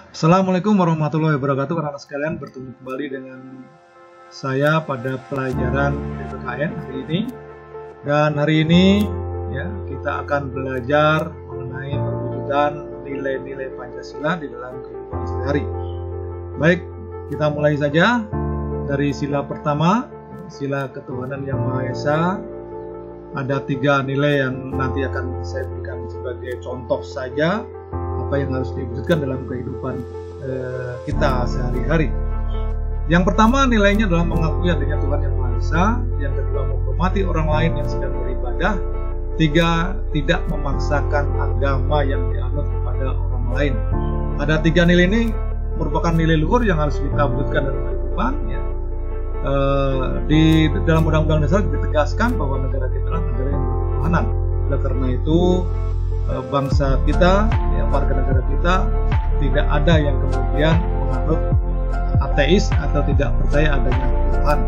Assalamualaikum warahmatullahi wabarakatuh. Anak-anak sekalian, bertemu kembali dengan saya pada pelajaran PPKN hari ini. Dan hari ini kita akan belajar mengenai perwujudan nilai-nilai Pancasila di dalam kehidupan sehari-hari. Baik, kita mulai saja dari sila pertama, sila ketuhanan yang Maha Esa. Ada 3 nilai yang nanti akan saya berikan sebagai contoh saja apa yang harus diwujudkan dalam kehidupan kita sehari-hari. Yang pertama, nilainya adalah mengakui adanya Tuhan yang Maha Esa. Yang kedua, menghormati orang lain yang sedang beribadah. 3, tidak memaksakan agama yang dianut kepada orang lain. Ada 3 nilai ini merupakan nilai luhur yang harus kita wujudkan dalam kehidupan. Di dalam Undang-Undang Dasar ditegaskan bahwa negara kita adalah negara yang berketuhanan. Oleh karena itu, bangsa kita, warga negara kita, tidak ada yang kemudian menganut ateis atau tidak percaya adanya Tuhan.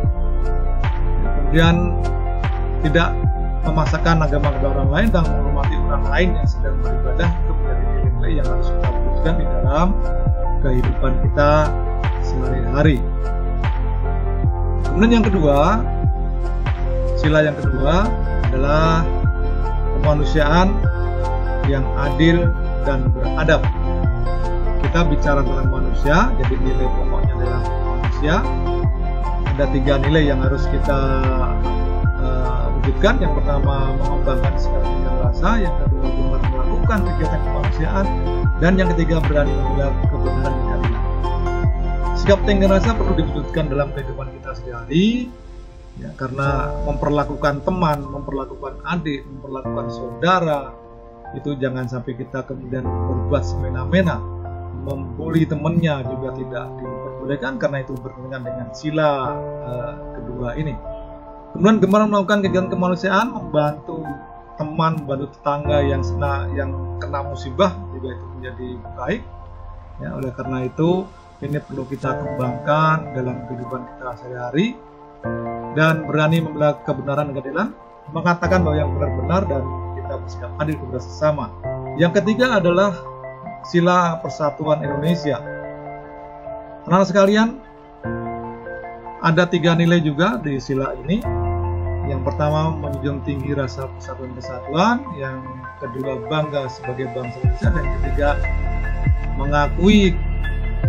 Kemudian tidak memaksakan agama kepada orang lain dan menghormati orang lain yang sedang beribadah, itu menjadi nilai yang harus kita wujudkan di dalam kehidupan kita sehari-hari. Kemudian yang kedua, sila yang kedua adalah kemanusiaan yang adil dan beradab. Kita bicara tentang manusia, jadi nilai pokoknya adalah manusia. Ada 3 nilai yang harus kita wujudkan. Yang pertama, mengembangkan sikap tingkah rasa. Yang kedua, gemar melakukan kegiatan kemanusiaan. Dan yang ketiga, berani membela kebenaran dan keadilan. Sikap tingkah rasa perlu diwujudkan dalam kehidupan kita sehari-hari, karena memperlakukan teman, memperlakukan adik, memperlakukan saudara, itu jangan sampai kita kemudian berbuat semena-mena. Membuli temannya juga tidak diperbolehkan, karena itu bertentangan dengan sila kedua ini. Kemudian gemar melakukan kegiatan kemanusiaan, membantu teman, membantu tetangga yang kena musibah juga itu menjadi baik. Oleh karena itu ini perlu kita kembangkan dalam kehidupan kita sehari-hari, dan berani membela kebenaran dan keadilan, mengatakan bahwa yang benar-benar dan kita bersikap adil kepada sesama. Yang ketiga adalah sila persatuan Indonesia. Anak-anak sekalian, ada 3 nilai juga di sila ini. Yang pertama, menjunjung tinggi rasa persatuan kesatuan. Yang kedua, bangga sebagai bangsa Indonesia. Dan yang ketiga, mengakui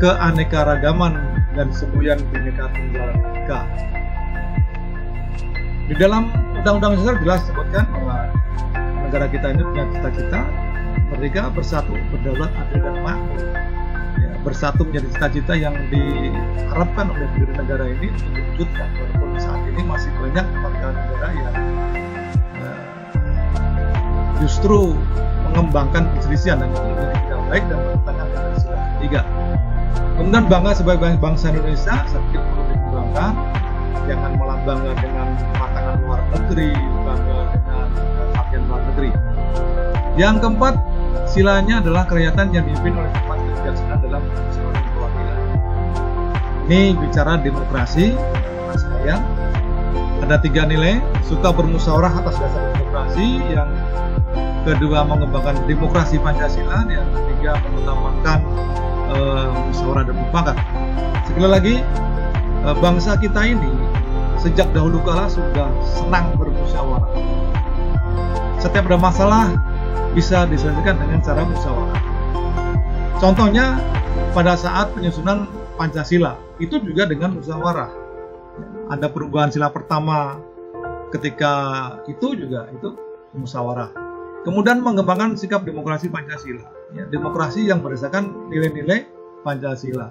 keanekaragaman dan semboyan Bhinneka Tunggal Ika. Di dalam Undang-Undang Dasar jelas disebutkan bahwa negara kita ini punya cita-cita merdeka, bersatu, berdaulat, adil dan makmur. Bersatu menjadi cita-cita yang diharapkan oleh pendiri negara ini untuk diwujudkan, walaupun saat ini masih banyak warga negara yang justru mengembangkan perselisihan, dan itu menjadi tidak baik dan bertentangan dengan sila ketiga. Kemudian bangga sebagai bangsa Indonesia, saya pikir perlu dikembangkan. Jangan malah bangga dengan makanan luar negeri, bangga dengan pakaian luar negeri. Yang keempat, silanya adalah kerakyatan yang dipimpin oleh tempat kebijaksanaan dalam permusyawaratan perwakilan. Ini bicara demokrasi, sekalian. Ada 3 nilai: suka bermusyawarah atas dasar demokrasi, yang kedua mengembangkan demokrasi Pancasila, yang ketiga mengutamakan musyawarah dan mufakat. Sekali lagi, bangsa kita ini sejak dahulu kala sudah senang bermusyawarah. Setiap ada masalah bisa diselesaikan dengan cara musyawarah. Contohnya pada saat penyusunan Pancasila, itu juga dengan musyawarah. Ada perubahan sila pertama, ketika itu juga itu musyawarah. Kemudian mengembangkan sikap demokrasi Pancasila, demokrasi yang berdasarkan nilai-nilai Pancasila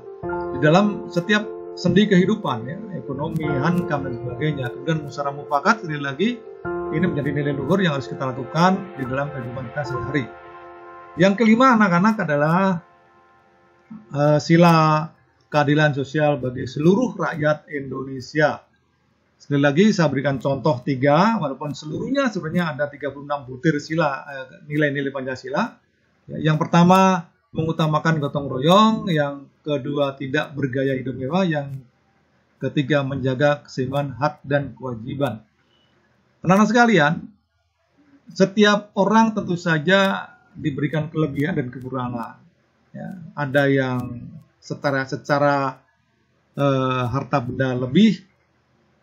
di dalam setiap sendi kehidupan, ekonomi, hankam dan sebagainya. Kemudian musyawarah mufakat, sekali lagi ini menjadi nilai luhur yang harus kita lakukan di dalam kehidupan kita sehari-hari. Yang kelima, anak-anak, adalah sila keadilan sosial bagi seluruh rakyat Indonesia. Sekali lagi saya berikan contoh 3, walaupun seluruhnya sebenarnya ada 36 butir sila nilai-nilai Pancasila. Yang pertama, mengutamakan gotong royong. Yang kedua, tidak bergaya hidup mewah. Yang ketiga, menjaga keseimbangan hak dan kewajiban. Anak-anak sekalian, setiap orang tentu saja diberikan kelebihan dan kekurangan. Ada yang secara harta benda lebih,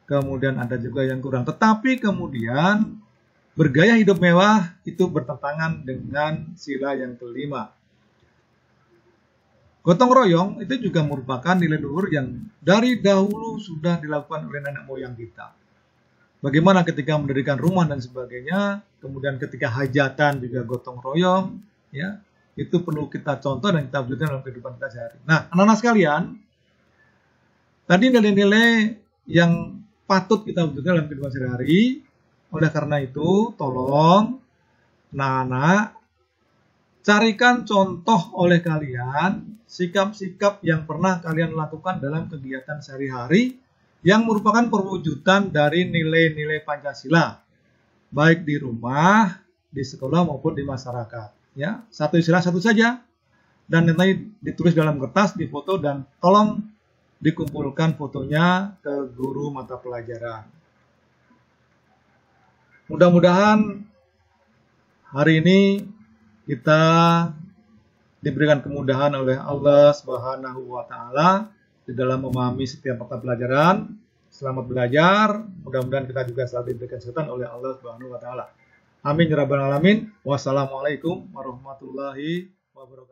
kemudian ada juga yang kurang. Tetapi kemudian bergaya hidup mewah itu bertentangan dengan sila yang kelima. Gotong royong itu juga merupakan nilai luhur yang dari dahulu sudah dilakukan oleh nenek moyang kita. Bagaimana ketika mendirikan rumah dan sebagainya, kemudian ketika hajatan juga gotong royong, ya, itu perlu kita contoh dan kita wujudkan dalam kehidupan kita sehari. Nah, anak-anak sekalian, tadi nilai-nilai yang patut kita wujudkan dalam kehidupan sehari. Oleh karena itu, tolong anak-anak carikan contoh oleh kalian sikap-sikap yang pernah kalian lakukan dalam kegiatan sehari-hari yang merupakan perwujudan dari nilai-nilai Pancasila, baik di rumah, di sekolah maupun di masyarakat. Ya, satu istilah satu saja, dan nanti ditulis dalam kertas, difoto, dan tolong dikumpulkan fotonya ke guru mata pelajaran. Mudah-mudahan hari ini kita diberikan kemudahan oleh Allah Subhanahu wa Ta'ala di dalam memahami setiap mata pelajaran. Selamat belajar. Mudah-mudahan kita juga selalu diberikan kesehatan oleh Allah Subhanahu wa Ta'ala. Amin ya rabbal alamin. Wassalamualaikum warahmatullahi wabarakatuh.